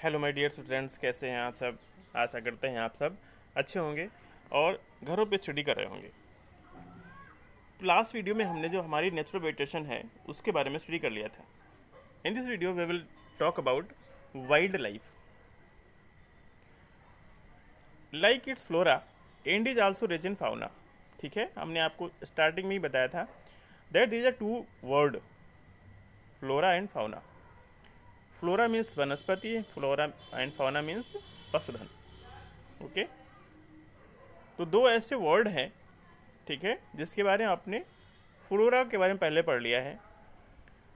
Hello my dear students, कैसे हैं आप सब। आशा करते हैं आप सब अच्छे होंगे और घरों पे स्टडी कर रहे होंगे। लास्ट वीडियो में हमने जो हमारी नेचुरल वेजिटेशन है उसके बारे में स्टडी कर लिया था। In this video we will talk about wild life like its flora and is also rich in fauna. ठीक है, हमने आपको स्टार्टिंग में ही बताया था that these are two word, flora and fauna. Flora means वनस्पति, फ्लोरा एंड फाउना मीन्स पशुधन। ओके, तो दो ऐसे वर्ड हैं, ठीक है, जिसके बारे में आपने फ्लोरा के बारे में पहले पढ़ लिया है।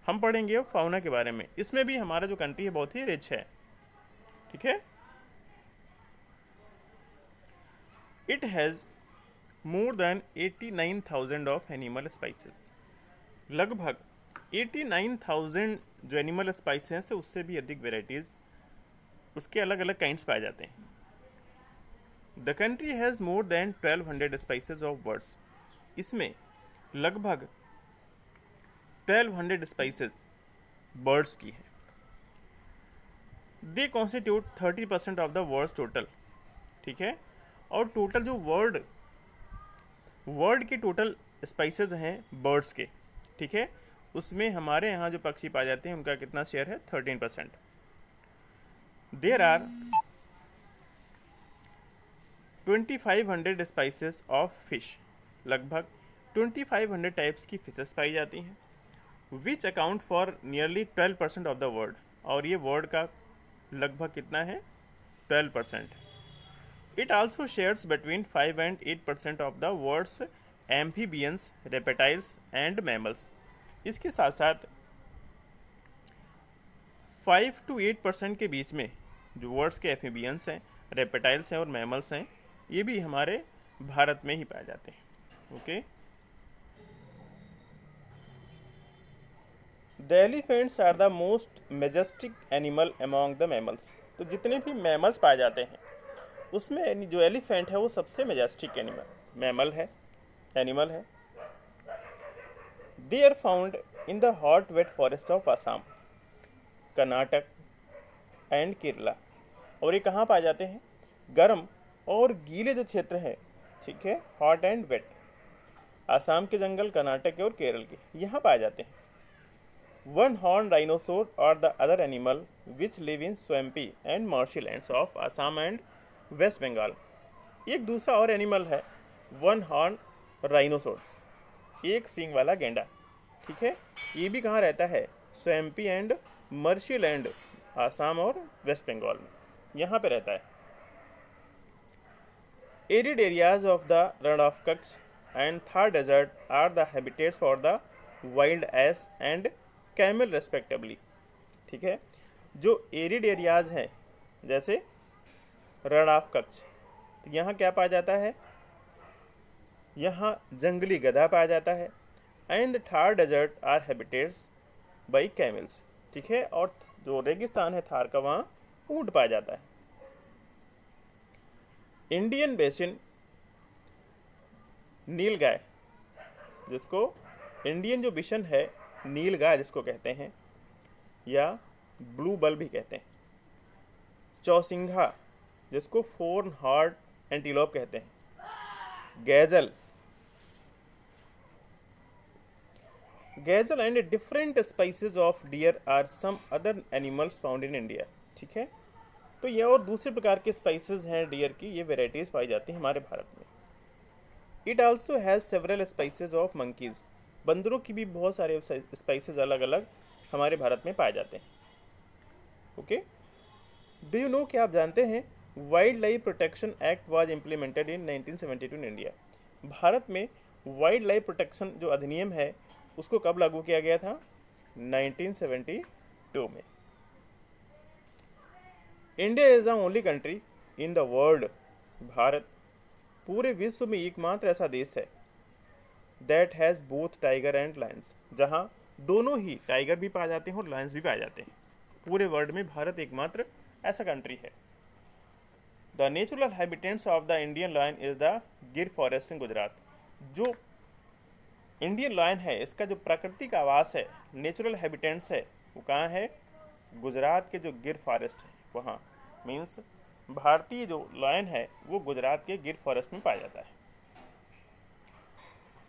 हम पढ़ेंगे फाउना के बारे में। इसमें भी हमारा जो कंट्री है बहुत ही रिच है। ठीक है, it has more than 89,000 of animal spices. लगभग 89,000 जो एनिमल स्पाइसेस है उससे भी अधिक वेराइटीज़, उसके अलग अलग काइंड्स पाए जाते हैं। The country has more than 1200 spices of birds. इसमें लगभग 1200 स्पाइसेस बर्ड्स की है। They constitute 30% of the words total. ठीक है, और टोटल जो वर्ड के टोटल स्पाइसेस हैं बर्ड्स के, ठीक है, उसमें हमारे यहाँ जो पक्षी पाए जाते हैं उनका कितना शेयर है? 13%। There are 2500 species of fish. लगभग 2500 टाइप्स की फिशेस पाई जाती हैं। Which account for nearly 12% of the world. और ये वर्ड का लगभग कितना है? 12%। It also shares between 5 and 8% of the world's amphibians, reptiles and mammals. इसके साथ साथ 5 to 8% के बीच में जो वर्ड्स के एम्फीबियंस हैं, रेपेटाइल्स हैं और मैमल्स हैं, ये भी हमारे भारत में ही पाए जाते हैं। Okay, the elephants are the most majestic animal among the mammals. तो जितने भी मैमल्स पाए जाते हैं उसमें जो एलिफेंट है वो सबसे मेजेस्टिक मैमल है, एनिमल है। They are found in the hot wet forest of Assam, Karnataka and Kerala. और ये कहाँ पाए जाते हैं? गर्म और गीले जो क्षेत्र है, ठीक है, हॉट एंड वेट, आसाम के जंगल, कर्नाटक के और केरल के, यहाँ पाए जाते हैं। वन हॉर्न राइनोसोर और the other animal which live in swampy and marshy lands of Assam and West Bengal. एक दूसरा और एनिमल है वन हॉर्न राइनोसोर, एक सींग वाला गेंडा। ठीक है, ये भी कहाँ रहता है? Swampy and marshy land, Assam और वेस्ट बंगाल में, यहाँ पे रहता है। Arid areas of the Rann of Kutch and Thar desert are the habitats for the wild ass and camel respectively. ठीक है, जो एरिड एरियाज हैं जैसे रण ऑफ कच्छ, तो यहाँ क्या पाया जाता है? यहाँ जंगली गधा पाया जाता है। And Thar desert are habitats by camels. ठीक है, और जो रेगिस्तान है थार का, वहाँ ऊँट पाया जाता है। इंडियन बेसिन नील गाय, जिसको इंडियन जो बेसिन है नील गाय जिसको कहते हैं, या ब्लू बल भी कहते हैं। चौसिंघा, जिसको फोर्न हॉर्न एंटीलोप कहते हैं। Gazelle and different species of deer are some other animals found in India. ठीक है, तो ये और दूसरे प्रकार के स्पाइसेस हैं डियर की, ये वेराइटीज पाई जाती हैं हमारे भारत में। It also has several spices of monkeys. बंदरों की भी बहुत सारे स्पाइसेस अलग अलग हमारे भारत में पाए जाते हैं। ओके, डू यू नो, क्या आप जानते हैं wild life protection act was implemented in 1972 in India. Bharat में वाइल्ड लाइफ प्रोटेक्शन जो अधिनियम है उसको कब लागू किया गया था? 1972 में। India is the only country in the world, Bharat पूरे विश्व में एकमात्र ऐसा देश है that has both tiger and Lions, जहाँ दोनों ही टाइगर भी पाए जाते हैं और लायंस भी पाए जाते हैं। पूरे वर्ल्ड में भारत एकमात्र ऐसा कंट्री है। The natural habitats of the Indian lion is the Gir forest in Gujarat. जो इंडियन लायन है इसका जो प्राकृतिक आवास है, नेचुरल हैबिटेट्स है, वो कहाँ है? गुजरात के जो गिर फॉरेस्ट है वहाँ, मीन्स भारतीय जो लायन है वो गुजरात के गिर फॉरेस्ट में पाया जाता है।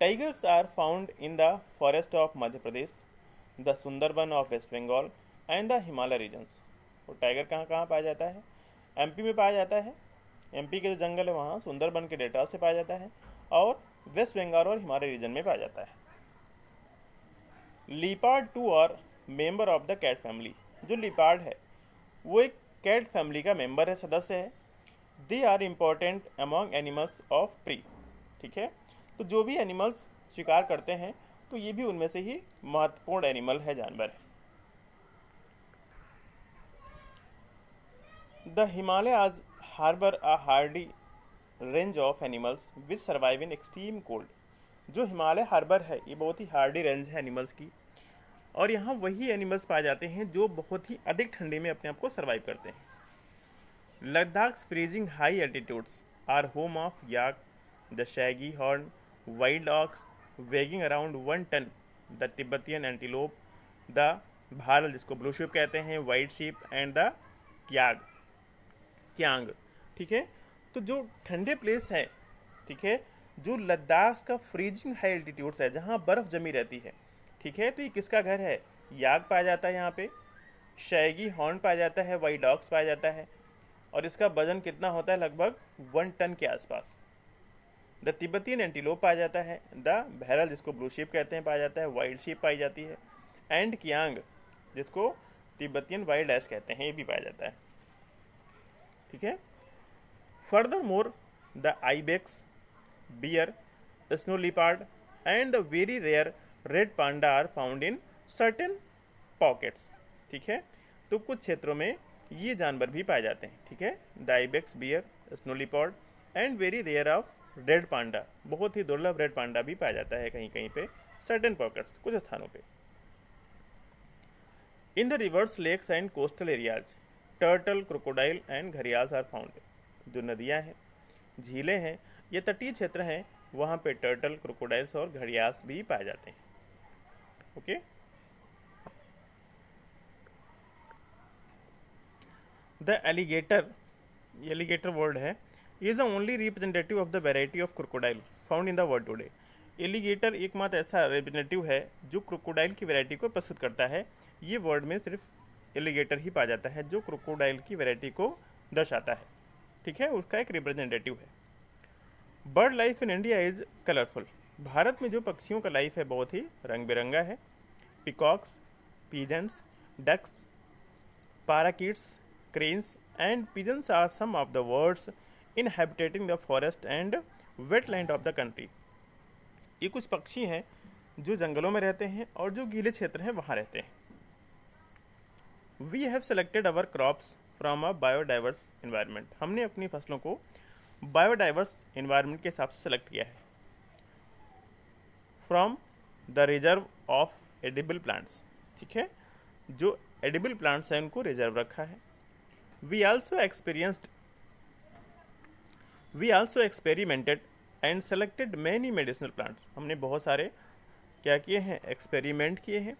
Tigers are found in the forest of Madhya Pradesh, the Sundarban of West Bengal and the Himalaya regions. और टाइगर कहाँ कहाँ पाया जाता है? एमपी में पाया जाता है, एमपी के जो जंगल है वहाँ सुंदरबन के डेल्टा से पाया जाता है, और वेस्ट बंगाल और हिमालय रीजन में पाया जाता है। Leopard too are member of the cat family. जो लीपार्ड है वो एक कैट फैमिली का मेंबर है, सदस्य है। They are important among animals of prey. ठीक है, तो जो भी एनिमल्स शिकार करते हैं तो ये भी उनमें से ही महत्वपूर्ण एनिमल है, जानवर है। The Himalayas harbour a hardy range of animals which survive in extreme cold. जो हिमालय हार्बर है ये बहुत ही हार्डी रेंज है एनिमल्स की, और यहाँ वही एनिमल्स पाए जाते हैं जो बहुत ही अधिक ठंडी में अपने आप को सर्वाइव करते हैं। Ladakh freezing high altitudes are home of yak, the shaggy horn, wild ox weighing around 1 ton, the Tibetan antelope, the bharal जिसको ब्लू शीप कहते हैं, white sheep and the kiang. ठीक है, तो जो ठंडे प्लेस है, ठीक है, जो लद्दाख का फ्रीजिंग हाई एल्टीट्यूड्स है जहाँ बर्फ़ जमी रहती है, ठीक है, तो ये किसका घर है? याक पाया जाता है यहाँ पे, शैगी हॉर्न पाया जाता है, वाइट डॉग्स पाया जाता है, और इसका वजन कितना होता है? लगभग 1 टन के आसपास। द तिब्बतियन एंटीलोप पाया जाता है, द भैरल जिसको ब्लू शीप कहते हैं पाया जाता है, वाइल्ड शीप पाई जाती है, एंड कियांग जिसको तिब्बतियन वाइल्ड एस कहते हैं ये भी पाया जाता है। ठीक है, furthermore the ibex, bear, snow leopard and the very rare red panda are found in certain pockets. ठीक है, तो कुछ क्षेत्रों में ये जानवर भी पाए जाते हैं। ठीक है, the ibex, bear, snow leopard and very rare of red panda, बहुत ही दुर्लभ रेड पांडा भी पाया जाता है कहीं कहीं पे, सर्टेन पॉकेट्स, कुछ स्थानों पे। In the rivers, lakes and coastal areas turtle, crocodile and gharials are found. जो नदियाँ हैं, झीलें हैं, ये तटीय क्षेत्र हैं, वहाँ पे टर्टल, क्रोकोडाइल्स और घड़ियाल्स भी पाए जाते हैं। ओके, द एलिगेटर वर्ड है, is the only representative of the variety of crocodile found in the world today. Alligator एकमात्र ऐसा रिप्रेजेंटेटिव है जो क्रोकोडाइल की वैरायटी को प्रस्तुत करता है। ये वर्ड में सिर्फ एलिगेटर ही पाया जाता है जो क्रोकोडाइल की वैरायटी को दर्शाता है। ठीक है, उसका एक रिप्रेजेंटेटिव है। Bird life in India is colourful. Bharat में जो पक्षियों का लाइफ है बहुत ही रंग बिरंगा है। Peacocks, pheasants, ducks, parakeets, cranes and pigeons are some of the birds inhabiting the forest and wetland of the country। ये कुछ पक्षी हैं जो जंगलों में रहते हैं और जो गीले क्षेत्र हैं वहाँ रहते हैं। We have selected our crops from a biodiverse environment। हमने अपनी फसलों को बायोडाइवर्स इन्वायरमेंट के हिसाब से सेलेक्ट किया है। From the reserve of edible plants. ठीक है, जो एडिबल प्लांट्स हैं उनको रिजर्व रखा है। We also experimented and selected many medicinal plants. हमने बहुत सारे क्या किए हैं? एक्सपेरिमेंट किए हैं।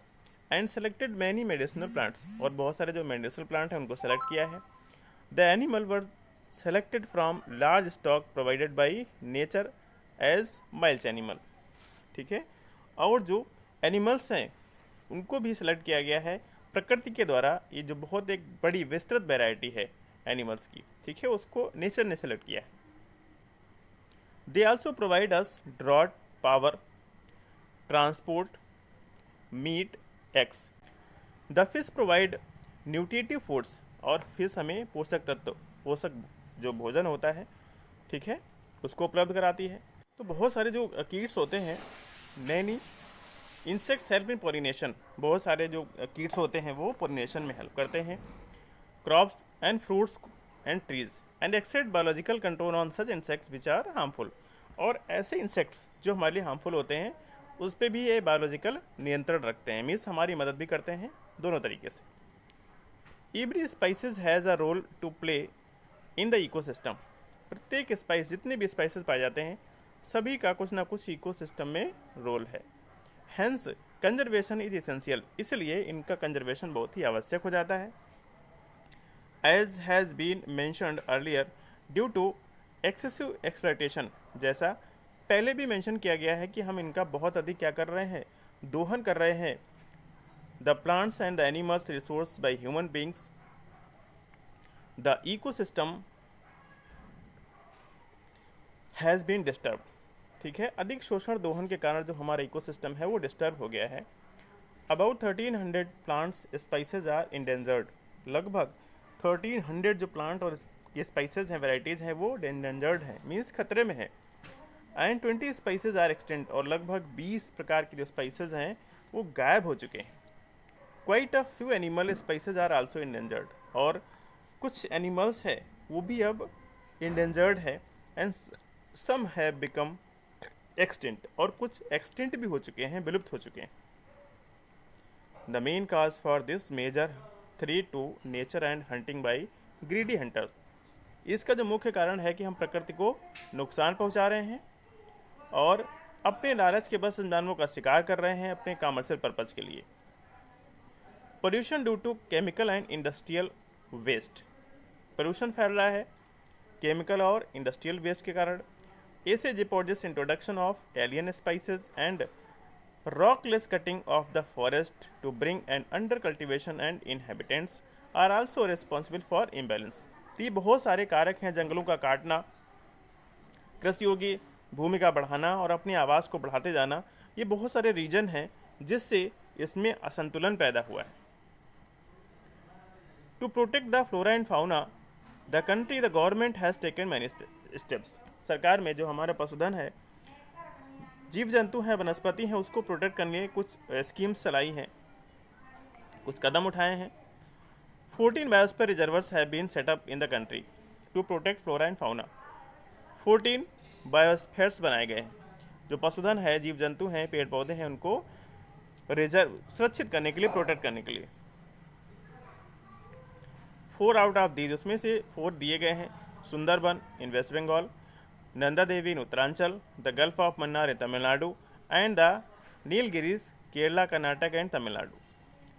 And selected many medicinal plants, और बहुत सारे जो मेडिसिनल प्लांट हैं उनको सेलेक्ट किया है। The animal were selected from large stock provided by nature as milch animal. ठीक है, और जो एनिमल्स हैं उनको भी सिलेक्ट किया गया है प्रकृति के द्वारा। ये जो बहुत एक बड़ी विस्तृत वैरायटी है एनिमल्स की, ठीक है, उसको नेचर ने सेलेक्ट किया है। They also provide us draught, power, transport, meat, eggs. The fish provide nutritive foods, और फिश हमें पोषक तत्व, पोषक जो भोजन होता है, ठीक है, उसको उपलब्ध कराती है। तो बहुत सारे जो कीट्स होते हैं, Naini insects help in pollination. बहुत सारे जो कीट्स होते हैं वो पोलिनेशन में हेल्प करते हैं। Crops and fruits and trees and except biological control on such insects which are harmful. और ऐसे इंसेक्ट्स जो हमारे लिए हार्मफुल होते हैं उस पर भी ये बायोलॉजिकल नियंत्रण रखते हैं, मीन्स हमारी मदद भी करते हैं दोनों तरीके से। Every species has a role to play in the ecosystem. प्रत्येक स्पाइस, जितने भी स्पाइसेस पाए जाते हैं, सभी का कुछ ना कुछ इकोसिस्टम में रोल है। Hence, कंजर्वेशन इज इसेंशियल, इसलिए इनका कंजर्वेशन बहुत ही आवश्यक हो जाता है। As has been mentioned earlier due to excessive exploitation, जैसा पहले भी मेंशन किया गया है कि हम इनका बहुत अधिक क्या कर रहे हैं, दोहन कर रहे हैं। The plants and the animals resource by human beings, the ecosystem has been disturb. ठीक है, अधिक शोषण दोहन के कारण जो हमारा इकोसिस्टम है वो डिस्टर्ब हो गया है। About 1300 plants species are endangered, लगभग 1300 जो प्लांट और ये स्पाइसेज हैं, वेराइटीज़ हैं, वो इंडेंजर्ड हैं, मीन्स खतरे में है। एंड 20 स्पाइसेज आर एक्सटेंट, और लगभग 20 प्रकार की जो स्पाइसेज हैं वो गायब हो चुके हैं। Quite a few animal species are also endangered, और कुछ एनिमल्स है वो भी अब इंडेंजर्ड है। And some have become extinct, और कुछ एक्सटिंक्ट भी हो चुके हैं, विलुप्त हो चुके हैं। The main cause for this major threat to nature and hunting by greedy hunters, इसका जो मुख्य कारण है कि हम प्रकृति को नुकसान पहुंचा रहे हैं और अपने लालच के बस जानवरों का शिकार कर रहे हैं अपने कमर्शियल पर्पज़ के लिए। Pollution due to chemical and industrial waste, pollution फैल रहा है केमिकल और इंडस्ट्रियल वेस्ट के कारण। ऐसे जिपोजिस introduction of alien species and rockless cutting of the forest to bring an under cultivation and inhabitants are also responsible for imbalance। ये बहुत सारे कारक हैं, जंगलों का काटना, कृषि योग्य भूमि का बढ़ाना और अपनी आवास को बढ़ाते जाना, ये बहुत सारे रीजन हैं जिससे इसमें असंतुलन पैदा हुआ है। To protect the flora and fauna the country the government has taken many steps, सरकार में जो हमारा पशुधन है, जीव जंतु हैं, वनस्पति हैं, उसको प्रोटेक्ट करने के कुछ स्कीम्स चलाई हैं, कुछ कदम उठाए हैं। 14 biosphere reserves have been set up in the country to protect flora and fauna. 14 biospheres बनाए गए हैं, जो पशुधन है, जीव जंतु हैं, पेड़ पौधे हैं, उनको रिजर्व सुरक्षित करने के लिए, प्रोटेक्ट करने के लिए। 4 आउट ऑफ दीज, उसमें से 4 दिए गए हैं। Sundarban in West Bengal, Nanda Devi in Uttaranchal, the gulf of Mannar in Tamil Nadu and the Nilgiris Kerala, Karnataka and Tamil Nadu.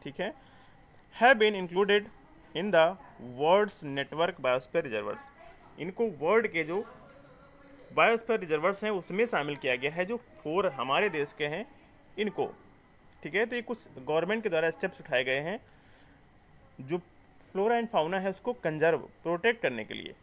ठीक है, have been included in the world's network biosphere reserves, इनको वर्ल्ड के जो बायोस्फीयर रिजर्वर्स हैं उसमें शामिल किया गया है, जो 4 हमारे देश के हैं इनको। ठीक है, तो ये कुछ गवर्नमेंट के द्वारा स्टेप्स उठाए गए हैं जो फ्लोरा एंड फाउना है उसको कंजर्व, प्रोटेक्ट करने के लिए।